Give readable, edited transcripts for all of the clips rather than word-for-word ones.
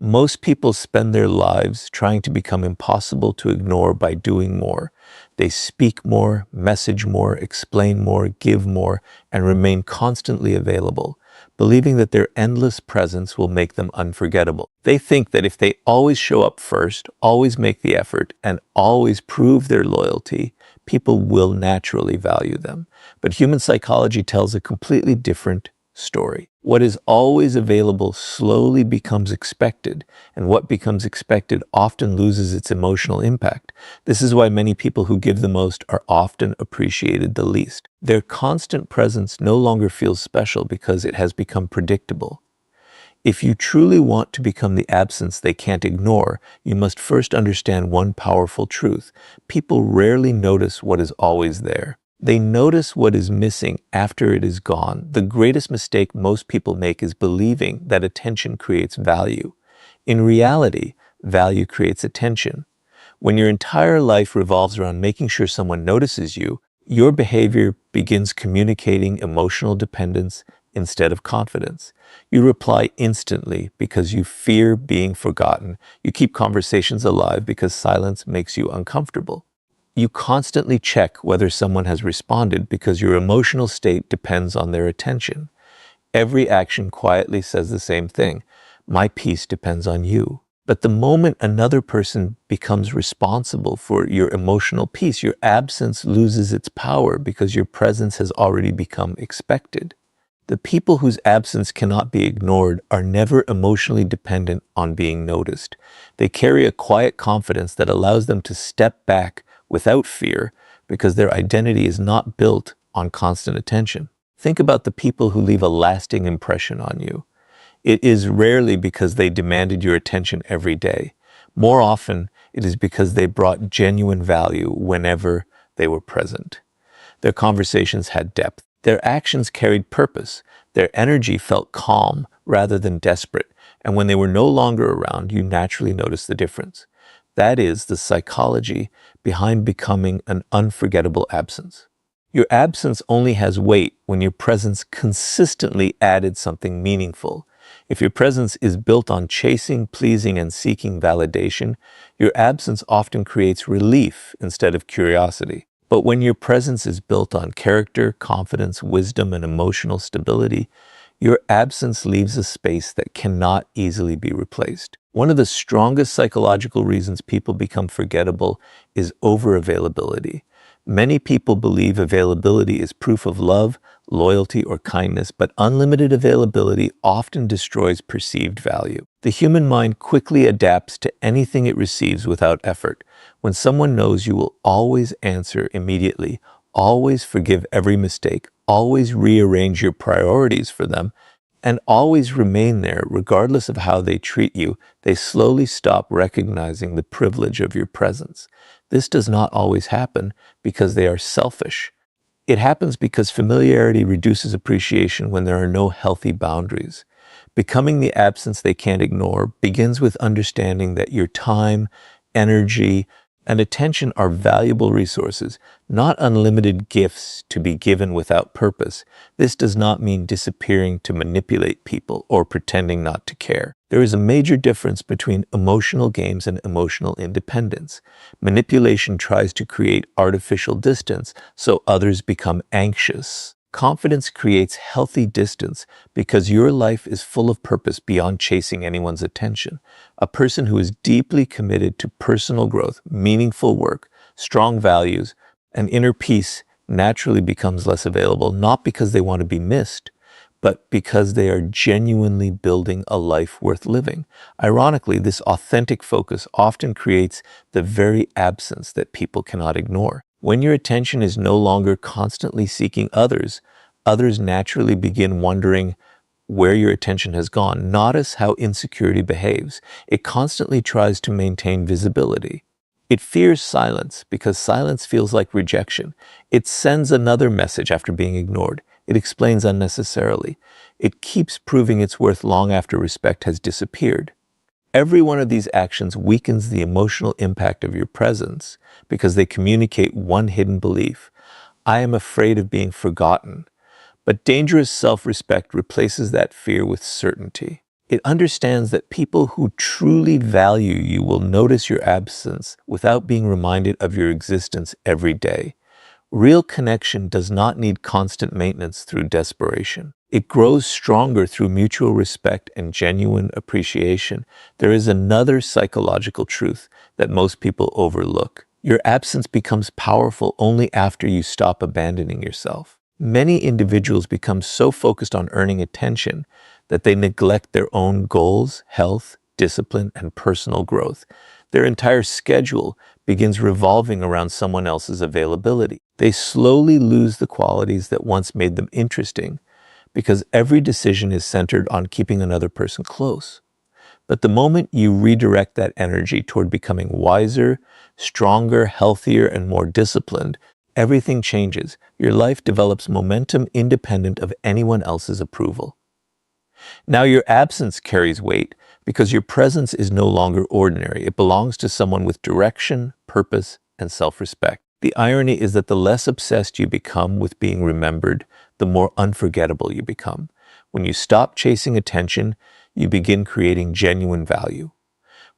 Most people spend their lives trying to become impossible to ignore by doing more. They speak more, message more, explain more, give more, and remain constantly available, believing that their endless presence will make them unforgettable. They think that if they always show up first, always make the effort, and always prove their loyalty, people will naturally value them. But human psychology tells a completely different story. What is always available slowly becomes expected, and what becomes expected often loses its emotional impact. This is why many people who give the most are often appreciated the least. Their constant presence no longer feels special because it has become predictable. If you truly want to become the absence they can't ignore, you must first understand one powerful truth. People rarely notice what is always there. They notice what is missing after it is gone. The greatest mistake most people make is believing that attention creates value. In reality, value creates attention. When your entire life revolves around making sure someone notices you, your behavior begins communicating emotional dependence instead of confidence. You reply instantly because you fear being forgotten. You keep conversations alive because silence makes you uncomfortable. You constantly check whether someone has responded because your emotional state depends on their attention. Every action quietly says the same thing. My peace depends on you. But the moment another person becomes responsible for your emotional peace, your absence loses its power because your presence has already become expected. The people whose absence cannot be ignored are never emotionally dependent on being noticed. They carry a quiet confidence that allows them to step back without fear because their identity is not built on constant attention. Think about the people who leave a lasting impression on you. It is rarely because they demanded your attention every day. More often, it is because they brought genuine value whenever they were present. Their conversations had depth. Their actions carried purpose. Their energy felt calm rather than desperate. And when they were no longer around, you naturally noticed the difference. That is the psychology behind becoming an unforgettable absence. Your absence only has weight when your presence consistently added something meaningful. If your presence is built on chasing, pleasing, and seeking validation, your absence often creates relief instead of curiosity. But when your presence is built on character, confidence, wisdom, and emotional stability, your absence leaves a space that cannot easily be replaced. One of the strongest psychological reasons people become forgettable is overavailability. Many people believe availability is proof of love, loyalty, or kindness, but unlimited availability often destroys perceived value. The human mind quickly adapts to anything it receives without effort. When someone knows you will always answer immediately, always forgive every mistake, always rearrange your priorities for them, and always remain there regardless of how they treat you, they slowly stop recognizing the privilege of your presence. This does not always happen because they are selfish. It happens because familiarity reduces appreciation when there are no healthy boundaries. Becoming the absence they can't ignore begins with understanding that your time, energy, and attention are valuable resources, not unlimited gifts to be given without purpose. This does not mean disappearing to manipulate people or pretending not to care. There is a major difference between emotional games and emotional independence. Manipulation tries to create artificial distance so others become anxious. Confidence creates healthy distance because your life is full of purpose beyond chasing anyone's attention. A person who is deeply committed to personal growth, meaningful work, strong values, and inner peace naturally becomes less available, not because they want to be missed, but because they are genuinely building a life worth living. Ironically, this authentic focus often creates the very absence that people cannot ignore. When your attention is no longer constantly seeking others, others naturally begin wondering where your attention has gone. Notice how insecurity behaves. It constantly tries to maintain visibility. It fears silence because silence feels like rejection. It sends another message after being ignored. It explains unnecessarily. It keeps proving its worth long after respect has disappeared. Every one of these actions weakens the emotional impact of your presence because they communicate one hidden belief. I am afraid of being forgotten. But dangerous self-respect replaces that fear with certainty. It understands that people who truly value you will notice your absence without being reminded of your existence every day. Real connection does not need constant maintenance through desperation. It grows stronger through mutual respect and genuine appreciation. There is another psychological truth that most people overlook. Your absence becomes powerful only after you stop abandoning yourself. Many individuals become so focused on earning attention that they neglect their own goals, health, discipline, and personal growth. Their entire schedule begins revolving around someone else's availability. They slowly lose the qualities that once made them interesting because every decision is centered on keeping another person close. But the moment you redirect that energy toward becoming wiser, stronger, healthier, and more disciplined, everything changes. Your life develops momentum independent of anyone else's approval. Now, your absence carries weight because your presence is no longer ordinary. It belongs to someone with direction, purpose, and self-respect. The irony is that the less obsessed you become with being remembered, the more unforgettable you become. When you stop chasing attention, you begin creating genuine value.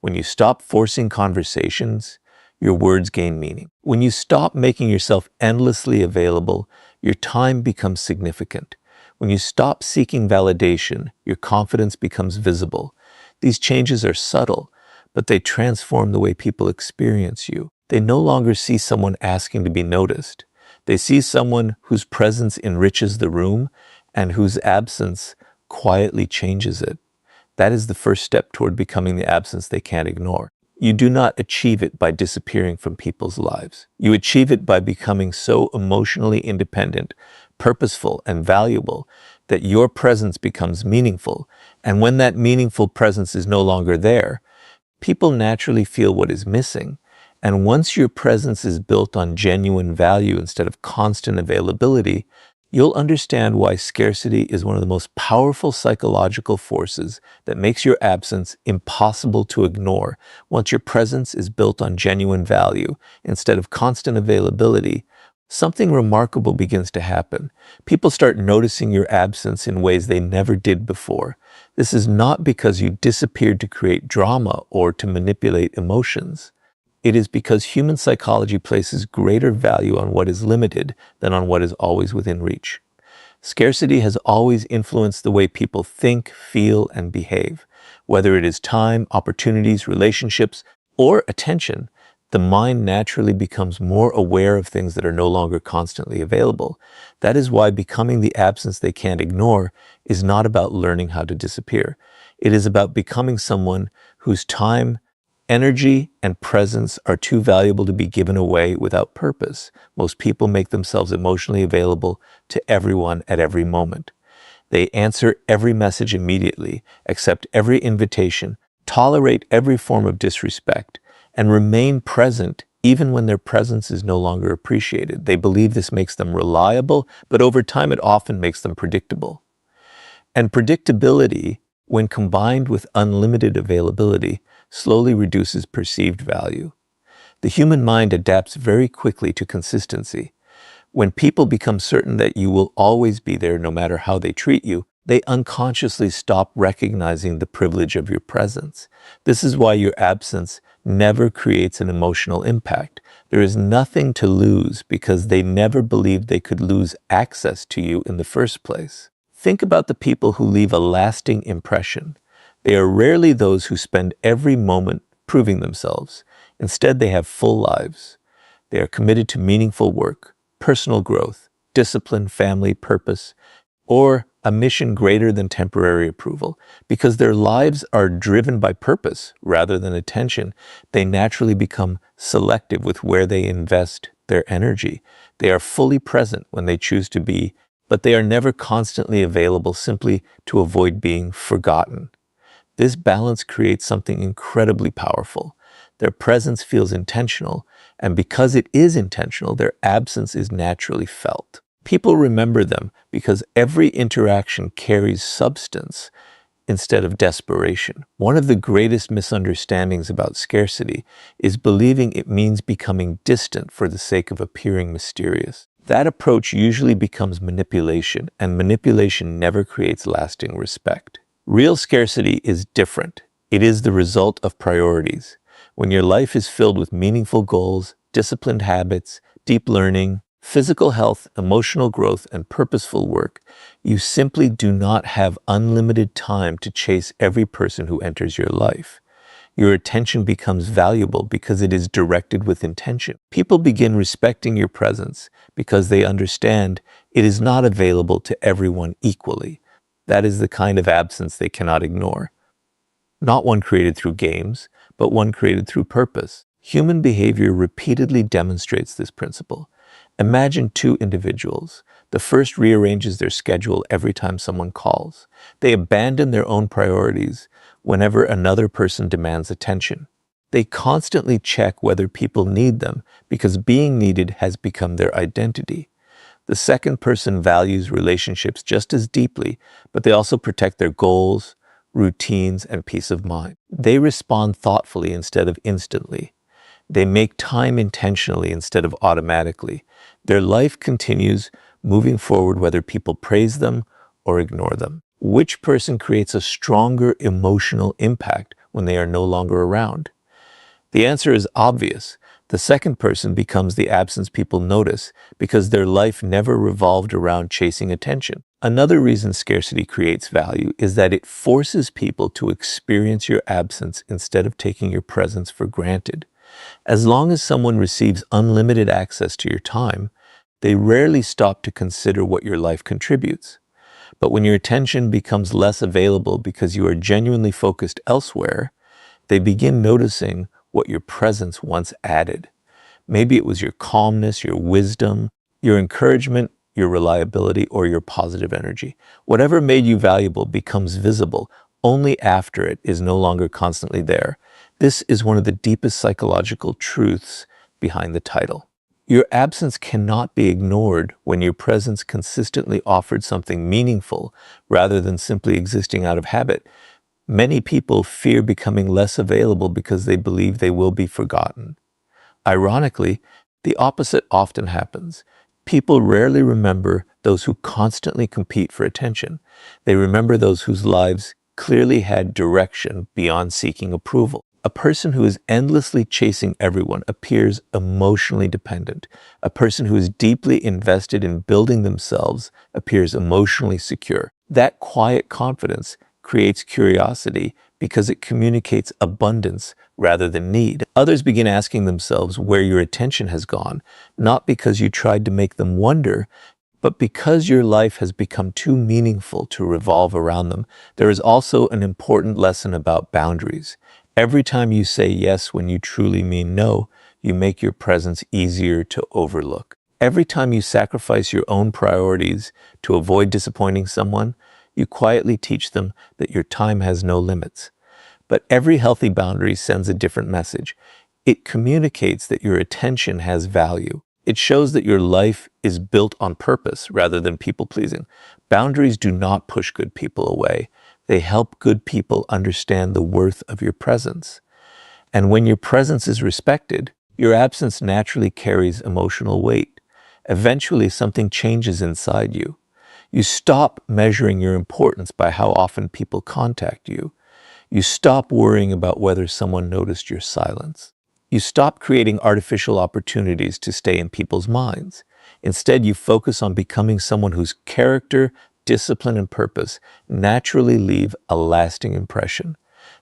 When you stop forcing conversations, your words gain meaning. When you stop making yourself endlessly available, your time becomes significant. When you stop seeking validation, your confidence becomes visible. These changes are subtle, but they transform the way people experience you. They no longer see someone asking to be noticed. They see someone whose presence enriches the room and whose absence quietly changes it. That is the first step toward becoming the absence they can't ignore. You do not achieve it by disappearing from people's lives. You achieve it by becoming so emotionally independent, purposeful, and valuable that your presence becomes meaningful. And when that meaningful presence is no longer there, people naturally feel what is missing. And once your presence is built on genuine value instead of constant availability, you'll understand why scarcity is one of the most powerful psychological forces that makes your absence impossible to ignore. Once your presence is built on genuine value instead of constant availability, something remarkable begins to happen. People start noticing your absence in ways they never did before. This is not because you disappeared to create drama or to manipulate emotions. It is because human psychology places greater value on what is limited than on what is always within reach. Scarcity has always influenced the way people think, feel, and behave. Whether it is time, opportunities, relationships, or attention, the mind naturally becomes more aware of things that are no longer constantly available. That is why becoming the absence they can't ignore is not about learning how to disappear. It is about becoming someone whose time, energy, and presence are too valuable to be given away without purpose. Most people make themselves emotionally available to everyone at every moment. They answer every message immediately, accept every invitation, tolerate every form of disrespect, and remain present even when their presence is no longer appreciated. They believe this makes them reliable, but over time it often makes them predictable. And predictability, when combined with unlimited availability, slowly reduces perceived value. The human mind adapts very quickly to consistency. When people become certain that you will always be there no matter how they treat you, they unconsciously stop recognizing the privilege of your presence. This is why your absence never creates an emotional impact. There is nothing to lose because they never believed they could lose access to you in the first place. Think about the people who leave a lasting impression. They are rarely those who spend every moment proving themselves. Instead, they have full lives. They are committed to meaningful work, personal growth, discipline, family, purpose, or a mission greater than temporary approval. Because their lives are driven by purpose rather than attention, they naturally become selective with where they invest their energy. They are fully present when they choose to be, but they are never constantly available simply to avoid being forgotten. This balance creates something incredibly powerful. Their presence feels intentional, and because it is intentional, their absence is naturally felt. People remember them because every interaction carries substance instead of desperation. One of the greatest misunderstandings about scarcity is believing it means becoming distant for the sake of appearing mysterious. That approach usually becomes manipulation, and manipulation never creates lasting respect. Real scarcity is different. It is the result of priorities. When your life is filled with meaningful goals, disciplined habits, deep learning, physical health, emotional growth, and purposeful work, you simply do not have unlimited time to chase every person who enters your life. Your attention becomes valuable because it is directed with intention. People begin respecting your presence because they understand it is not available to everyone equally. That is the kind of absence they cannot ignore. Not one created through games, but one created through purpose. Human behavior repeatedly demonstrates this principle. Imagine two individuals. The first rearranges their schedule every time someone calls. They abandon their own priorities whenever another person demands attention. They constantly check whether people need them because being needed has become their identity. The second person values relationships just as deeply, but they also protect their goals, routines, and peace of mind. They respond thoughtfully instead of instantly. They make time intentionally instead of automatically. Their life continues moving forward whether people praise them or ignore them. Which person creates a stronger emotional impact when they are no longer around? The answer is obvious. The second person becomes the absence people notice because their life never revolved around chasing attention. Another reason scarcity creates value is that it forces people to experience your absence instead of taking your presence for granted. As long as someone receives unlimited access to your time, they rarely stop to consider what your life contributes. But when your attention becomes less available because you are genuinely focused elsewhere, they begin noticing what your presence once added. Maybe it was your calmness, your wisdom, your encouragement, your reliability, or your positive energy. Whatever made you valuable becomes visible only after it is no longer constantly there. This is one of the deepest psychological truths behind the title. Your absence cannot be ignored when your presence consistently offered something meaningful rather than simply existing out of habit. Many people fear becoming less available because they believe they will be forgotten. Ironically, the opposite often happens. People rarely remember those who constantly compete for attention. They remember those whose lives clearly had direction beyond seeking approval. A person who is endlessly chasing everyone appears emotionally dependent. A person who is deeply invested in building themselves appears emotionally secure. That quiet confidence creates curiosity because it communicates abundance rather than need. Others begin asking themselves where your attention has gone, not because you tried to make them wonder, but because your life has become too meaningful to revolve around them. There is also an important lesson about boundaries. Every time you say yes when you truly mean no, you make your presence easier to overlook. Every time you sacrifice your own priorities to avoid disappointing someone, you quietly teach them that your time has no limits. But every healthy boundary sends a different message. It communicates that your attention has value. It shows that your life is built on purpose rather than people-pleasing. Boundaries do not push good people away. They help good people understand the worth of your presence. And when your presence is respected, your absence naturally carries emotional weight. Eventually, something changes inside you. You stop measuring your importance by how often people contact you. You stop worrying about whether someone noticed your silence. You stop creating artificial opportunities to stay in people's minds. Instead, you focus on becoming someone whose character, discipline, and purpose naturally leave a lasting impression.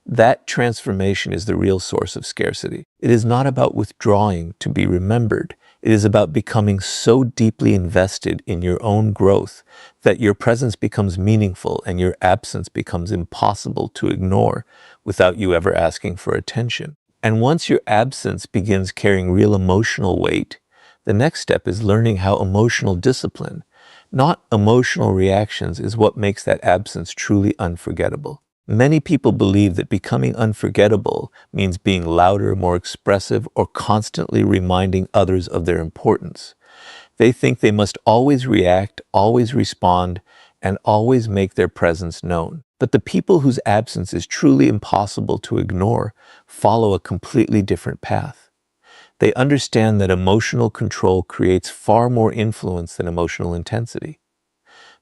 That transformation is the real source of scarcity. It is not about withdrawing to be remembered. It is about becoming so deeply invested in your own growth that your presence becomes meaningful and your absence becomes impossible to ignore without you ever asking for attention. And once your absence begins carrying real emotional weight, the next step is learning how emotional discipline, not emotional reactions, is what makes that absence truly unforgettable. Many people believe that becoming unforgettable means being louder, more expressive, or constantly reminding others of their importance. They think they must always react, always respond, and always make their presence known. But the people whose absence is truly impossible to ignore follow a completely different path. They understand that emotional control creates far more influence than emotional intensity.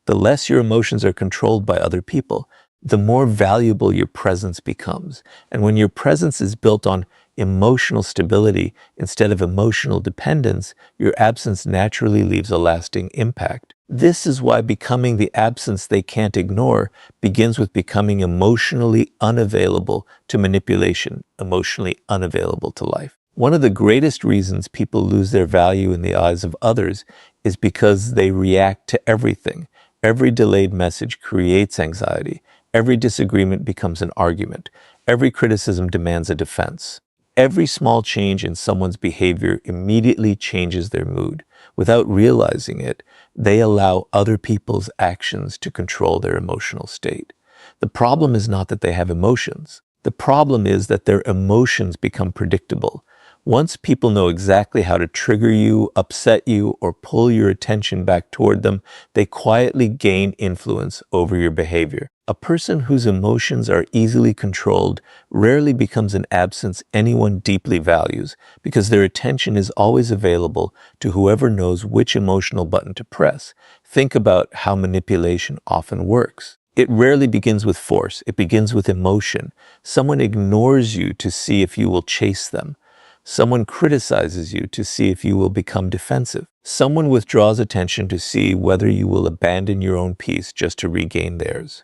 The less your emotions are controlled by other people, the more valuable your presence becomes. And when your presence is built on emotional stability instead of emotional dependence, your absence naturally leaves a lasting impact. This is why becoming the absence they can't ignore begins with becoming emotionally unavailable to manipulation, emotionally unavailable to life. One of the greatest reasons people lose their value in the eyes of others is because they react to everything. Every delayed message creates anxiety. Every disagreement becomes an argument. Every criticism demands a defense. Every small change in someone's behavior immediately changes their mood. Without realizing it, they allow other people's actions to control their emotional state. The problem is not that they have emotions. The problem is that their emotions become predictable. Once people know exactly how to trigger you, upset you, or pull your attention back toward them, they quietly gain influence over your behavior. A person whose emotions are easily controlled rarely becomes an absence anyone deeply values, because their attention is always available to whoever knows which emotional button to press. Think about how manipulation often works. It rarely begins with force. It begins with emotion. Someone ignores you to see if you will chase them. Someone criticizes you to see if you will become defensive. Someone withdraws attention to see whether you will abandon your own peace just to regain theirs.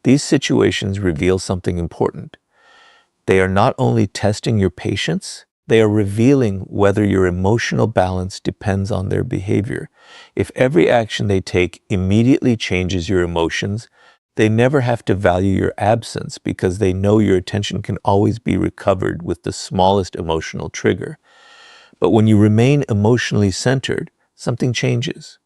These situations reveal something important. They are not only testing your patience, they are revealing whether your emotional balance depends on their behavior. If every action they take immediately changes your emotions, they never have to value your absence because they know your attention can always be recovered with the smallest emotional trigger. But when you remain emotionally centered, something changes.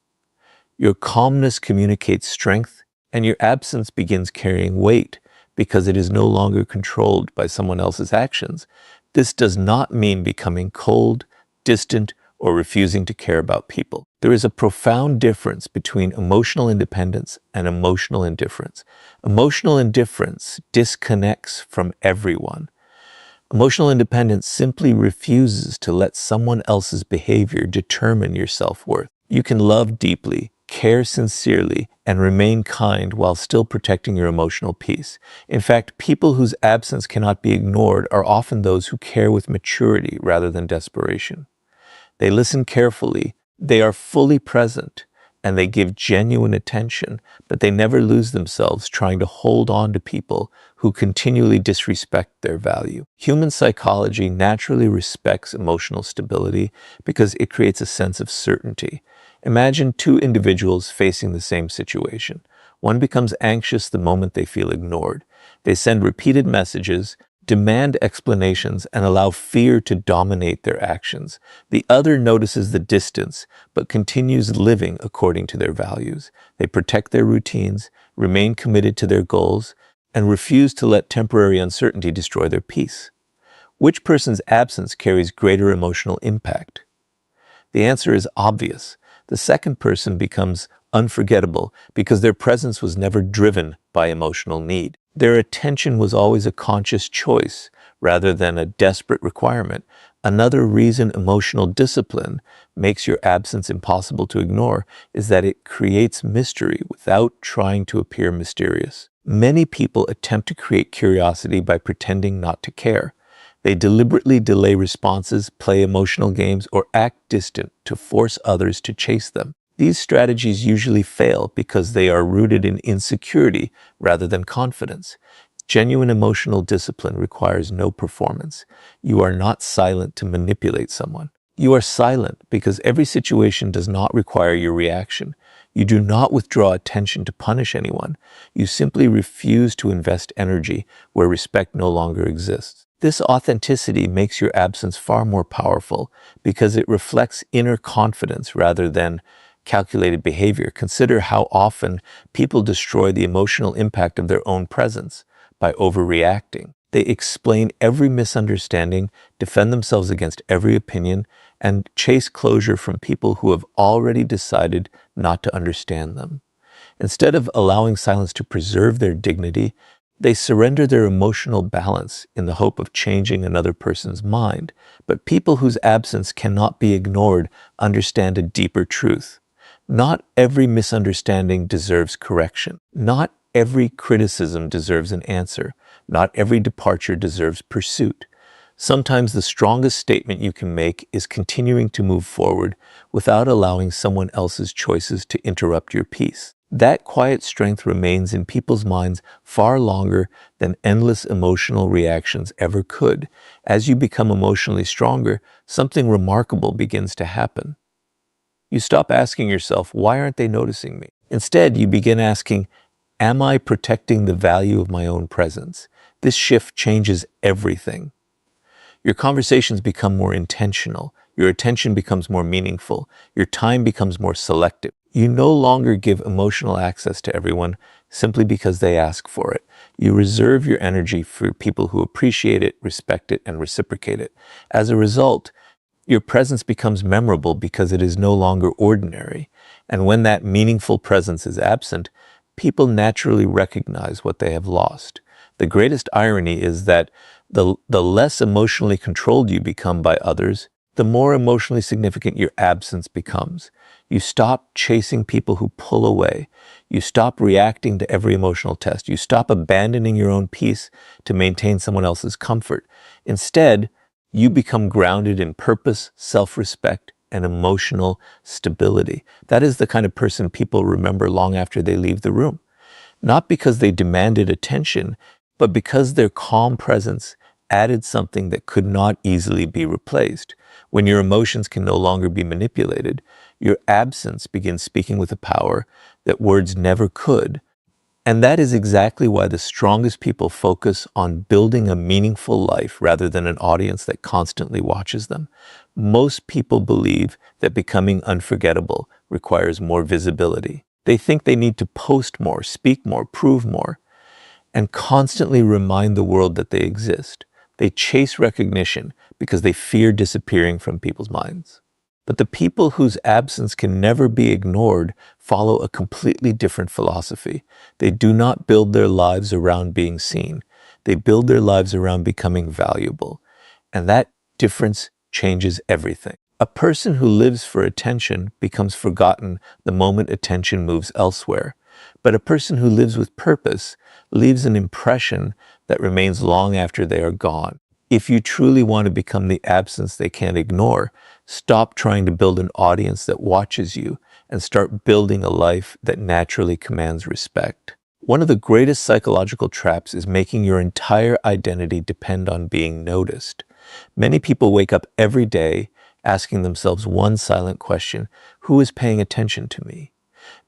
Your calmness communicates strength, and your absence begins carrying weight because it is no longer controlled by someone else's actions. This does not mean becoming cold, distant, or refusing to care about people. There is a profound difference between emotional independence and emotional indifference. Emotional indifference disconnects from everyone. Emotional independence simply refuses to let someone else's behavior determine your self-worth. You can love deeply, care sincerely, and remain kind while still protecting your emotional peace. In fact, people whose absence cannot be ignored are often those who care with maturity rather than desperation. They listen carefully, they are fully present, and they give genuine attention, but they never lose themselves trying to hold on to people who continually disrespect their value. Human psychology naturally respects emotional stability because it creates a sense of certainty. Imagine two individuals facing the same situation. One becomes anxious the moment they feel ignored. They send repeated messages, demand explanations, and allow fear to dominate their actions. The other notices the distance, but continues living according to their values. They protect their routines, remain committed to their goals, and refuse to let temporary uncertainty destroy their peace. Which person's absence carries greater emotional impact? The answer is obvious. The second person becomes unforgettable because their presence was never driven by emotional need. Their attention was always a conscious choice rather than a desperate requirement. Another reason emotional discipline makes your absence impossible to ignore is that it creates mystery without trying to appear mysterious. Many people attempt to create curiosity by pretending not to care. They deliberately delay responses, play emotional games, or act distant to force others to chase them. These strategies usually fail because they are rooted in insecurity rather than confidence. Genuine emotional discipline requires no performance. You are not silent to manipulate someone. You are silent because every situation does not require your reaction. You do not withdraw attention to punish anyone. You simply refuse to invest energy where respect no longer exists. This authenticity makes your absence far more powerful because it reflects inner confidence rather than calculated behavior. Consider how often people destroy the emotional impact of their own presence by overreacting. They explain every misunderstanding, defend themselves against every opinion, and chase closure from people who have already decided not to understand them. Instead of allowing silence to preserve their dignity, they surrender their emotional balance in the hope of changing another person's mind. But people whose absence cannot be ignored understand a deeper truth. Not every misunderstanding deserves correction. Not every criticism deserves an answer. Not every departure deserves pursuit. Sometimes the strongest statement you can make is continuing to move forward without allowing someone else's choices to interrupt your peace. That quiet strength remains in people's minds far longer than endless emotional reactions ever could. As you become emotionally stronger, something remarkable begins to happen. You stop asking yourself, why aren't they noticing me? Instead, you begin asking, am I protecting the value of my own presence? This shift changes everything. Your conversations become more intentional. Your attention becomes more meaningful. Your time becomes more selective. You no longer give emotional access to everyone simply because they ask for it. You reserve your energy for people who appreciate it, respect it, and reciprocate it. As a result, your presence becomes memorable because it is no longer ordinary. And when that meaningful presence is absent, people naturally recognize what they have lost. The greatest irony is that the less emotionally controlled you become by others, the more emotionally significant your absence becomes. You stop chasing people who pull away. You stop reacting to every emotional test. You stop abandoning your own peace to maintain someone else's comfort. Instead, you become grounded in purpose, self-respect, and emotional stability. That is the kind of person people remember long after they leave the room. Not because they demanded attention, but because their calm presence added something that could not easily be replaced. When your emotions can no longer be manipulated, your absence begins speaking with a power that words never could. And that is exactly why the strongest people focus on building a meaningful life rather than an audience that constantly watches them. Most people believe that becoming unforgettable requires more visibility. They think they need to post more, speak more, prove more, and constantly remind the world that they exist. They chase recognition because they fear disappearing from people's minds. But the people whose absence can never be ignored follow a completely different philosophy. They do not build their lives around being seen. They build their lives around becoming valuable. And that difference changes everything. A person who lives for attention becomes forgotten the moment attention moves elsewhere. But a person who lives with purpose leaves an impression that remains long after they are gone. If you truly want to become the absence they can't ignore, stop trying to build an audience that watches you and start building a life that naturally commands respect. One of the greatest psychological traps is making your entire identity depend on being noticed. Many people wake up every day asking themselves one silent question: who is paying attention to me?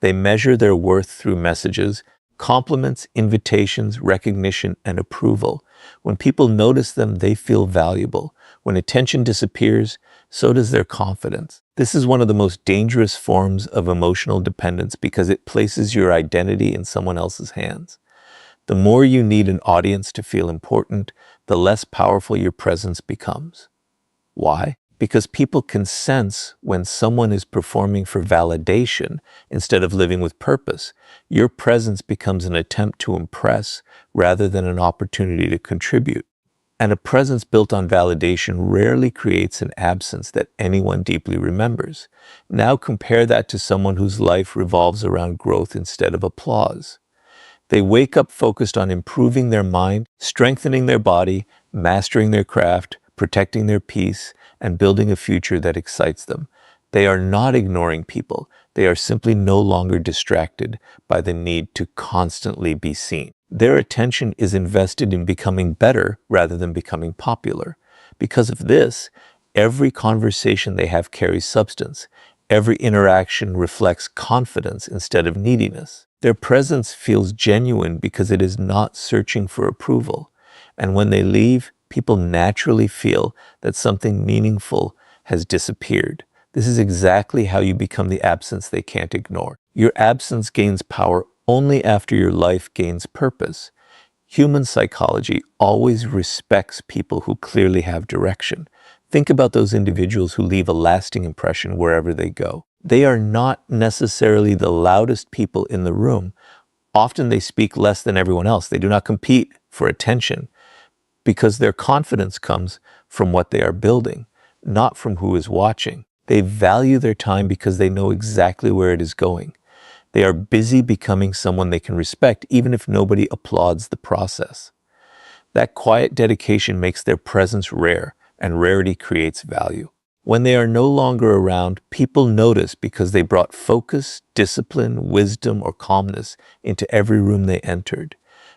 They measure their worth through messages, compliments, invitations, recognition, and approval. When people notice them, they feel valuable. When attention disappears, so does their confidence. This is one of the most dangerous forms of emotional dependence because it places your identity in someone else's hands. The more you need an audience to feel important, the less powerful your presence becomes. Why? Because people can sense when someone is performing for validation instead of living with purpose. Your presence becomes an attempt to impress rather than an opportunity to contribute. And a presence built on validation rarely creates an absence that anyone deeply remembers. Now compare that to someone whose life revolves around growth instead of applause. They wake up focused on improving their mind, strengthening their body, mastering their craft, protecting their peace, and building a future that excites them. They are not ignoring people. They are simply no longer distracted by the need to constantly be seen. Their attention is invested in becoming better rather than becoming popular. Because of this, every conversation they have carries substance. Every interaction reflects confidence instead of neediness. Their presence feels genuine because it is not searching for approval. And when they leave, people naturally feel that something meaningful has disappeared. This is exactly how you become the absence they can't ignore. Your absence gains power only after your life gains purpose. Human psychology always respects people who clearly have direction. Think about those individuals who leave a lasting impression wherever they go. They are not necessarily the loudest people in the room. Often they speak less than everyone else. They do not compete for attention because their confidence comes from what they are building, not from who is watching. They value their time because they know exactly where it is going. They are busy becoming someone they can respect, even if nobody applauds the process. That quiet dedication makes their presence rare, and rarity creates value. When they are no longer around, people notice because they brought focus, discipline, wisdom, or calmness into every room they entered.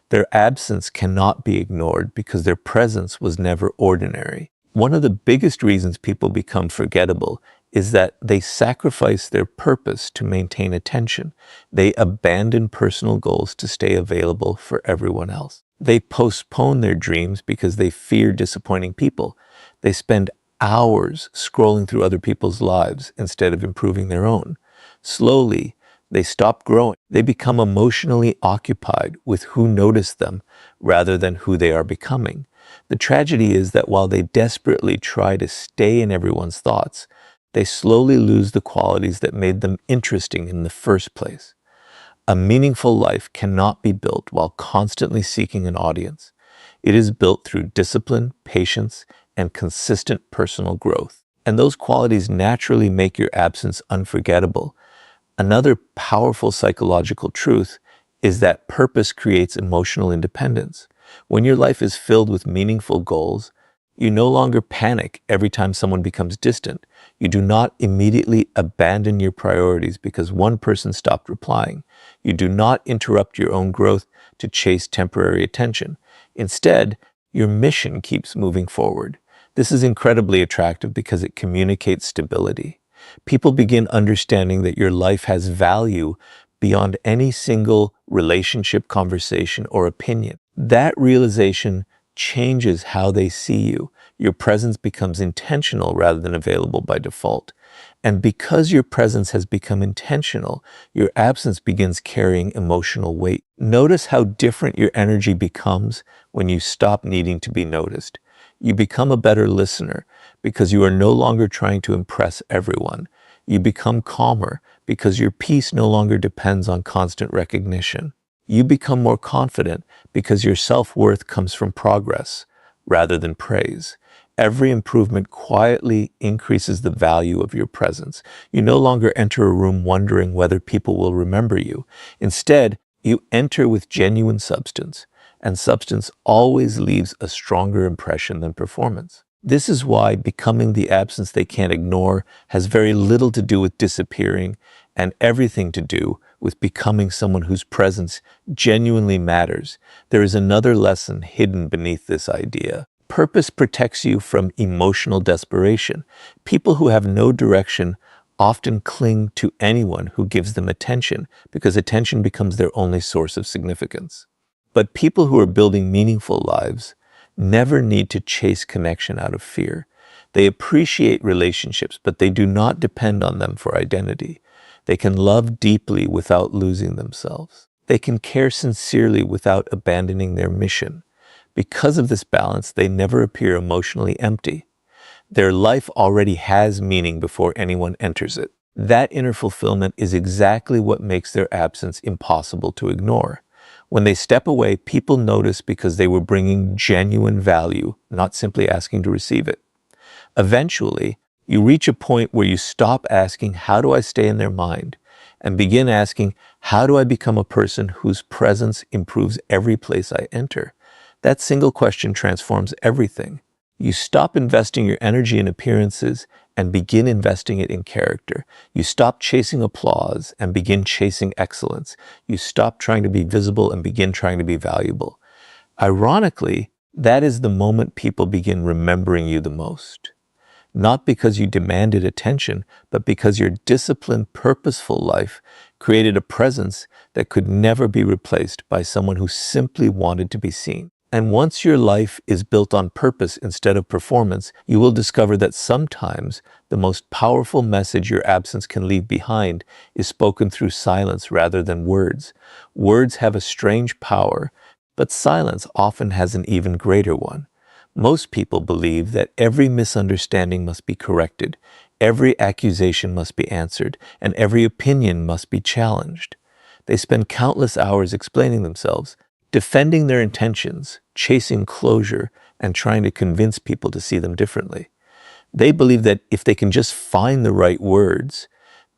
Their absence cannot be ignored because their presence was never ordinary. One of the biggest reasons people become forgettable is that they sacrifice their purpose to maintain attention. They abandon personal goals to stay available for everyone else. They postpone their dreams because they fear disappointing people. They spend hours scrolling through other people's lives instead of improving their own. Slowly, they stop growing. They become emotionally occupied with who noticed them rather than who they are becoming. The tragedy is that while they desperately try to stay in everyone's thoughts, they slowly lose the qualities that made them interesting in the first place. A meaningful life cannot be built while constantly seeking an audience. It is built through discipline, patience, and consistent personal growth. And those qualities naturally make your absence unforgettable. Another powerful psychological truth is that purpose creates emotional independence. When your life is filled with meaningful goals, you no longer panic every time someone becomes distant. You do not immediately abandon your priorities because one person stopped replying. You do not interrupt your own growth to chase temporary attention. Instead, your mission keeps moving forward. This is incredibly attractive because it communicates stability. People begin understanding that your life has value beyond any single relationship, conversation, or opinion. That realization changes how they see you. Your presence becomes intentional rather than available by default. And because your presence has become intentional, your absence begins carrying emotional weight. Notice how different your energy becomes when you stop needing to be noticed. You become a better listener because you are no longer trying to impress everyone. You become calmer because your peace no longer depends on constant recognition. You become more confident because your self-worth comes from progress rather than praise. Every improvement quietly increases the value of your presence. You no longer enter a room wondering whether people will remember you. Instead, you enter with genuine substance, and substance always leaves a stronger impression than performance. This is why becoming the absence they can't ignore has very little to do with disappearing and everything to do with becoming someone whose presence genuinely matters. There is another lesson hidden beneath this idea. Purpose protects you from emotional desperation. People who have no direction often cling to anyone who gives them attention because attention becomes their only source of significance. But people who are building meaningful lives never need to chase connection out of fear. They appreciate relationships, but they do not depend on them for identity. They can love deeply without losing themselves. They can care sincerely without abandoning their mission. Because of this balance, they never appear emotionally empty. Their life already has meaning before anyone enters it. That inner fulfillment is exactly what makes their absence impossible to ignore. When they step away, people notice because they were bringing genuine value, not simply asking to receive it. Eventually, you reach a point where you stop asking, how do I stay in their mind? And begin asking, how do I become a person whose presence improves every place I enter? That single question transforms everything. You stop investing your energy in appearances and begin investing it in character. You stop chasing applause and begin chasing excellence. You stop trying to be visible and begin trying to be valuable. Ironically, that is the moment people begin remembering you the most. Not because you demanded attention, but because your disciplined, purposeful life created a presence that could never be replaced by someone who simply wanted to be seen. And once your life is built on purpose instead of performance, you will discover that sometimes the most powerful message your absence can leave behind is spoken through silence rather than words. Words have a strange power, but silence often has an even greater one. Most people believe that every misunderstanding must be corrected, every accusation must be answered, and every opinion must be challenged. They spend countless hours explaining themselves, defending their intentions, chasing closure, and trying to convince people to see them differently. They believe that if they can just find the right words,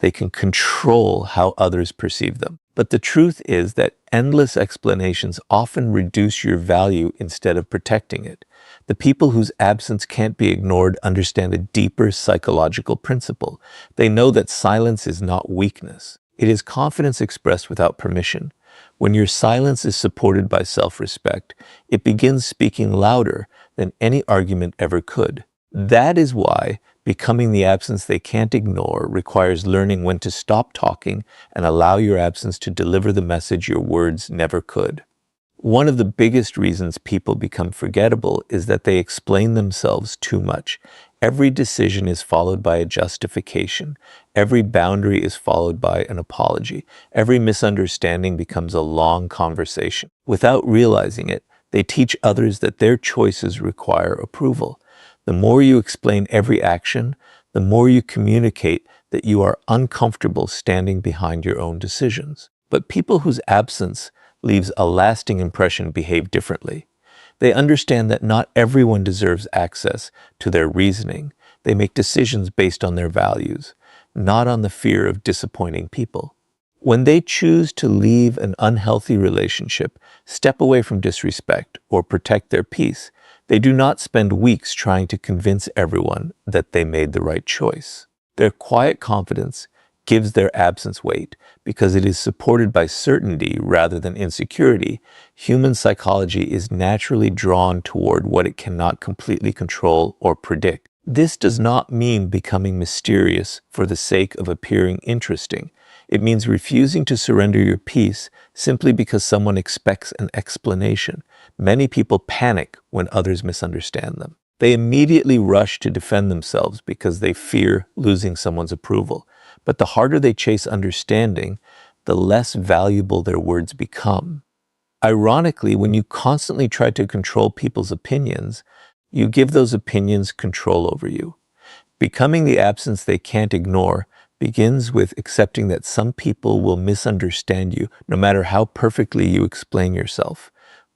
they can control how others perceive them. But the truth is that endless explanations often reduce your value instead of protecting it. The people whose absence can't be ignored understand a deeper psychological principle. They know that silence is not weakness. It is confidence expressed without permission. When your silence is supported by self-respect, it begins speaking louder than any argument ever could. That is why becoming the absence they can't ignore requires learning when to stop talking and allow your absence to deliver the message your words never could. One of the biggest reasons people become forgettable is that they explain themselves too much. Every decision is followed by a justification. Every boundary is followed by an apology. Every misunderstanding becomes a long conversation. Without realizing it, they teach others that their choices require approval. The more you explain every action, the more you communicate that you are uncomfortable standing behind your own decisions. But people whose absence leaves a lasting impression behave differently. They understand that not everyone deserves access to their reasoning. They make decisions based on their values, not on the fear of disappointing people. When they choose to leave an unhealthy relationship, step away from disrespect, or protect their peace, they do not spend weeks trying to convince everyone that they made the right choice. Their quiet confidence gives their absence weight because it is supported by certainty rather than insecurity. Human psychology is naturally drawn toward what it cannot completely control or predict. This does not mean becoming mysterious for the sake of appearing interesting. It means refusing to surrender your peace simply because someone expects an explanation. Many people panic when others misunderstand them. They immediately rush to defend themselves because they fear losing someone's approval. But the harder they chase understanding, the less valuable their words become. Ironically, when you constantly try to control people's opinions, you give those opinions control over you. Becoming the absence they can't ignore begins with accepting that some people will misunderstand you, no matter how perfectly you explain yourself.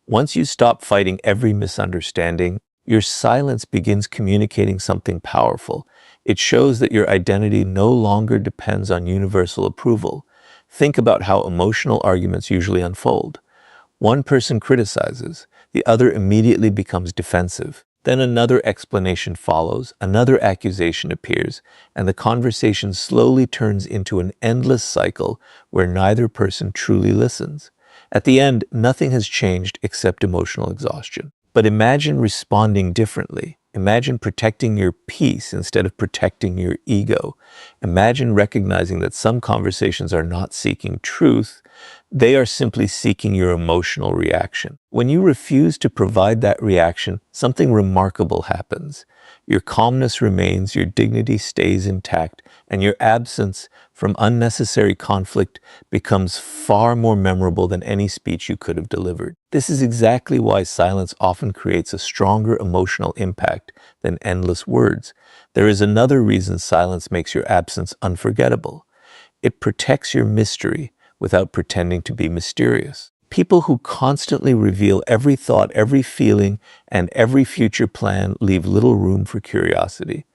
Once you stop fighting every misunderstanding, your silence begins communicating something powerful. It shows that your identity no longer depends on universal approval. Think about how emotional arguments usually unfold. One person criticizes, the other immediately becomes defensive. Then another explanation follows, another accusation appears, and the conversation slowly turns into an endless cycle where neither person truly listens. At the end, nothing has changed except emotional exhaustion. But imagine responding differently. Imagine protecting your peace instead of protecting your ego. Imagine recognizing that some conversations are not seeking truth, they are simply seeking your emotional reaction. When you refuse to provide that reaction, something remarkable happens. Your calmness remains, your dignity stays intact, and your absence from unnecessary conflict becomes far more memorable than any speech you could have delivered. This is exactly why silence often creates a stronger emotional impact than endless words. There is another reason silence makes your absence unforgettable. It protects your mystery without pretending to be mysterious. People who constantly reveal every thought, every feeling, and every future plan leave little room for curiosity.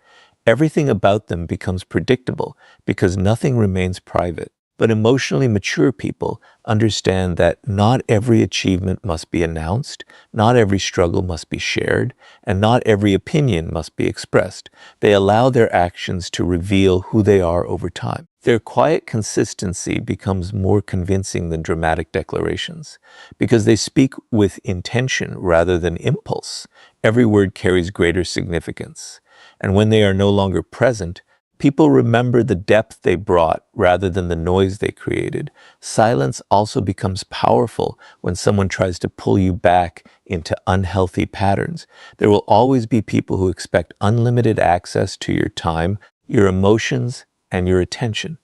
Everything about them becomes predictable because nothing remains private. But emotionally mature people understand that not every achievement must be announced, not every struggle must be shared, and not every opinion must be expressed. They allow their actions to reveal who they are over time. Their quiet consistency becomes more convincing than dramatic declarations because they speak with intention rather than impulse. Every word carries greater significance. And when they are no longer present, people remember the depth they brought rather than the noise they created. Silence also becomes powerful when someone tries to pull you back into unhealthy patterns. There will always be people who expect unlimited access to your time, your emotions, and your attention.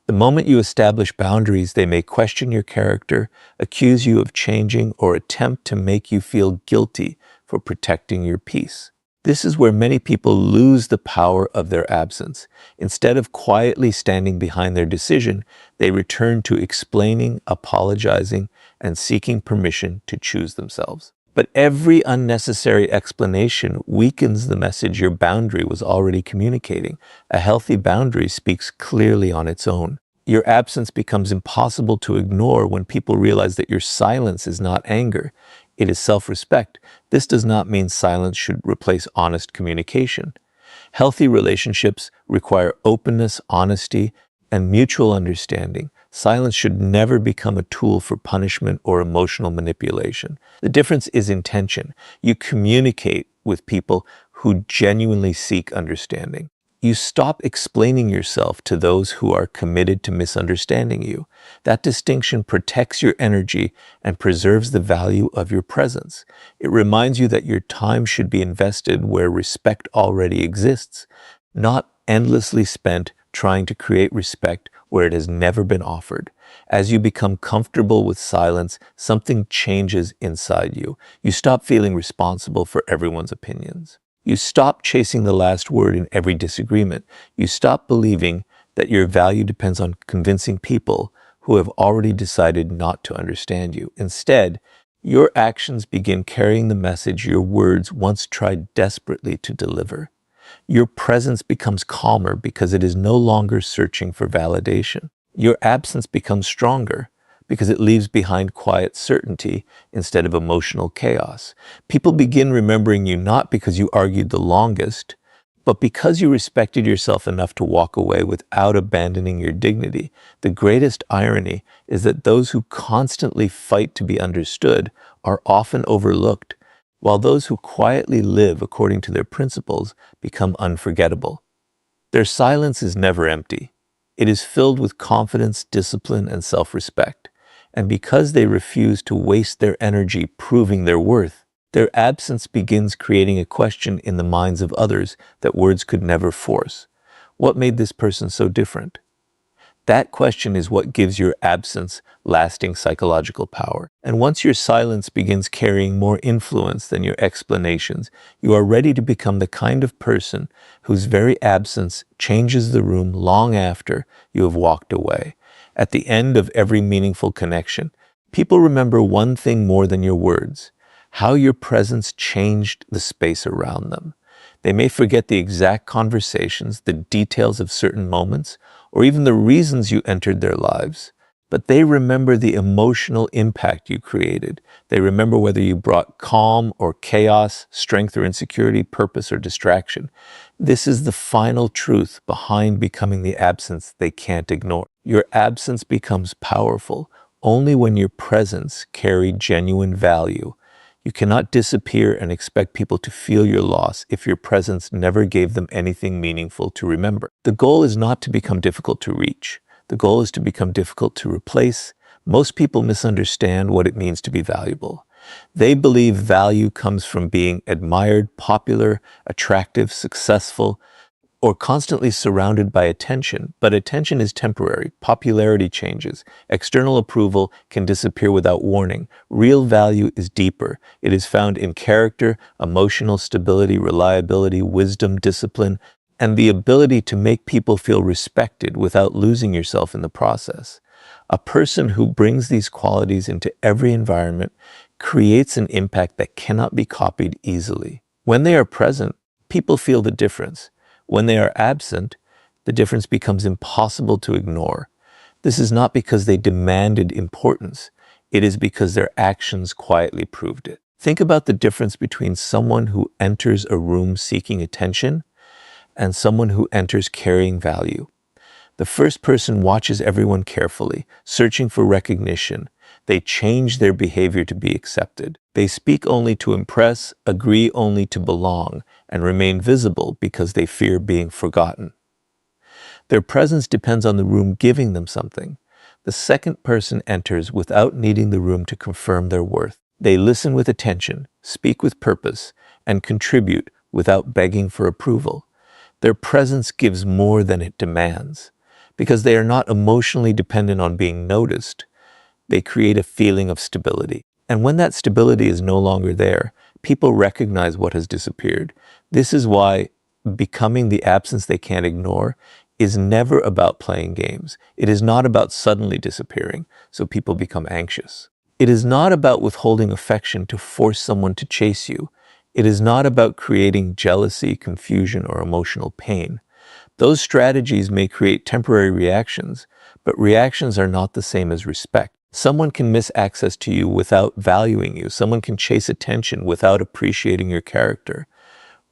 The moment you establish boundaries, they may question your character, accuse you of changing, or attempt to make you feel guilty for protecting your peace. This is where many people lose the power of their absence. Instead of quietly standing behind their decision, they return to explaining, apologizing, and seeking permission to choose themselves. But every unnecessary explanation weakens the message your boundary was already communicating. A healthy boundary speaks clearly on its own. Your absence becomes impossible to ignore when people realize that your silence is not anger, it is self-respect. This does not mean silence should replace honest communication. Healthy relationships require openness, honesty, and mutual understanding. Silence should never become a tool for punishment or emotional manipulation. The difference is intention. You communicate with people who genuinely seek understanding. You stop explaining yourself to those who are committed to misunderstanding you. That distinction protects your energy and preserves the value of your presence. It reminds you that your time should be invested where respect already exists, not endlessly spent trying to create respect where it has never been offered. As you become comfortable with silence, something changes inside you. You stop feeling responsible for everyone's opinions. You stop chasing the last word in every disagreement. You stop believing that your value depends on convincing people who have already decided not to understand you. Instead, your actions begin carrying the message your words once tried desperately to deliver. Your presence becomes calmer because it is no longer searching for validation. Your absence becomes stronger because it leaves behind quiet certainty instead of emotional chaos. People begin remembering you not because you argued the longest, but because you respected yourself enough to walk away without abandoning your dignity. The greatest irony is that those who constantly fight to be understood are often overlooked, while those who quietly live according to their principles become unforgettable. Their silence is never empty. It is filled with confidence, discipline, and self-respect. And because they refuse to waste their energy proving their worth, their absence begins creating a question in the minds of others that words could never force. What made this person so different? That question is what gives your absence lasting psychological power. And once your silence begins carrying more influence than your explanations, you are ready to become the kind of person whose very absence changes the room long after you have walked away. At the end of every meaningful connection, people remember one thing more than your words: how your presence changed the space around them. They may forget the exact conversations, the details of certain moments, or even the reasons you entered their lives, but they remember the emotional impact you created. They remember whether you brought calm or chaos, strength or insecurity, purpose or distraction. This is the final truth behind becoming the absence they can't ignore. Your absence becomes powerful only when your presence carried genuine value. You cannot disappear and expect people to feel your loss if your presence never gave them anything meaningful to remember. The goal is not to become difficult to reach. The goal is to become difficult to replace. Most people misunderstand what it means to be valuable. They believe value comes from being admired, popular, attractive, successful, or constantly surrounded by attention. But attention is temporary. Popularity changes. External approval can disappear without warning. Real value is deeper. It is found in character, emotional stability, reliability, wisdom, discipline, and the ability to make people feel respected without losing yourself in the process. A person who brings these qualities into every environment creates an impact that cannot be copied easily. When they are present, people feel the difference. When they are absent, the difference becomes impossible to ignore. This is not because they demanded importance. It is because their actions quietly proved it. Think about the difference between someone who enters a room seeking attention and someone who enters carrying value. The first person watches everyone carefully, searching for recognition. They change their behavior to be accepted. They speak only to impress, agree only to belong, and remain visible because they fear being forgotten. Their presence depends on the room giving them something. The second person enters without needing the room to confirm their worth. They listen with attention, speak with purpose, and contribute without begging for approval. Their presence gives more than it demands. Because they are not emotionally dependent on being noticed, they create a feeling of stability. And when that stability is no longer there, people recognize what has disappeared. This is why becoming the absence they can't ignore is never about playing games. It is not about suddenly disappearing, so people become anxious. It is not about withholding affection to force someone to chase you. It is not about creating jealousy, confusion, or emotional pain. Those strategies may create temporary reactions, but reactions are not the same as respect. Someone can miss access to you without valuing you. Someone can chase attention without appreciating your character.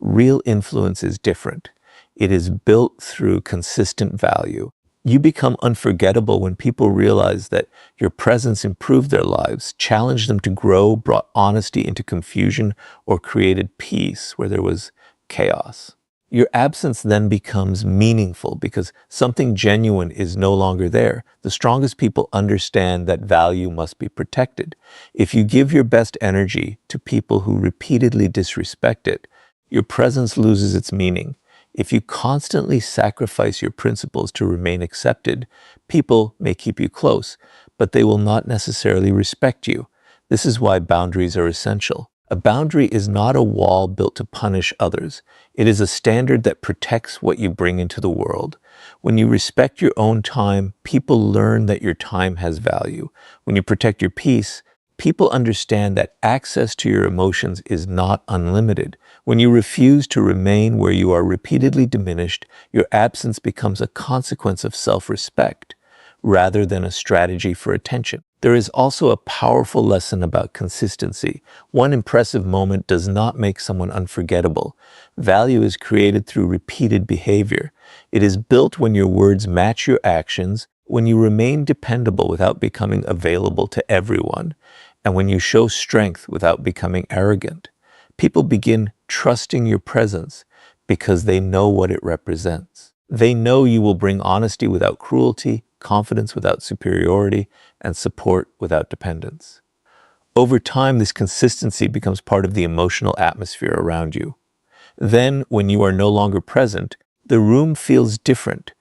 Real influence is different. It is built through consistent value. You become unforgettable when people realize that your presence improved their lives, challenged them to grow, brought honesty into confusion, or created peace where there was chaos. Your absence then becomes meaningful because something genuine is no longer there. The strongest people understand that value must be protected. If you give your best energy to people who repeatedly disrespect it, your presence loses its meaning. If you constantly sacrifice your principles to remain accepted, people may keep you close, but they will not necessarily respect you. This is why boundaries are essential. A boundary is not a wall built to punish others. It is a standard that protects what you bring into the world. When you respect your own time, people learn that your time has value. When you protect your peace, people understand that access to your emotions is not unlimited. When you refuse to remain where you are repeatedly diminished, your absence becomes a consequence of self-respect rather than a strategy for attention. There is also a powerful lesson about consistency. One impressive moment does not make someone unforgettable. Value is created through repeated behavior. It is built when your words match your actions, when you remain dependable without becoming available to everyone, and when you show strength without becoming arrogant. People begin trusting your presence because they know what it represents. They know you will bring honesty without cruelty, confidence without superiority, and support without dependence. Over time, this consistency becomes part of the emotional atmosphere around you. Then, when you are no longer present, the room feels different,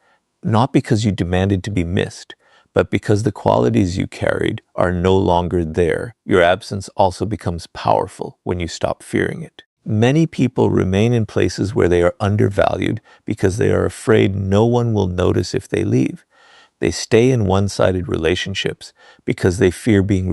not because you demanded to be missed, but because the qualities you carried are no longer there. Your absence also becomes powerful when you stop fearing it. Many people remain in places where they are undervalued because they are afraid no one will notice if they leave. They stay in one-sided relationships because they fear being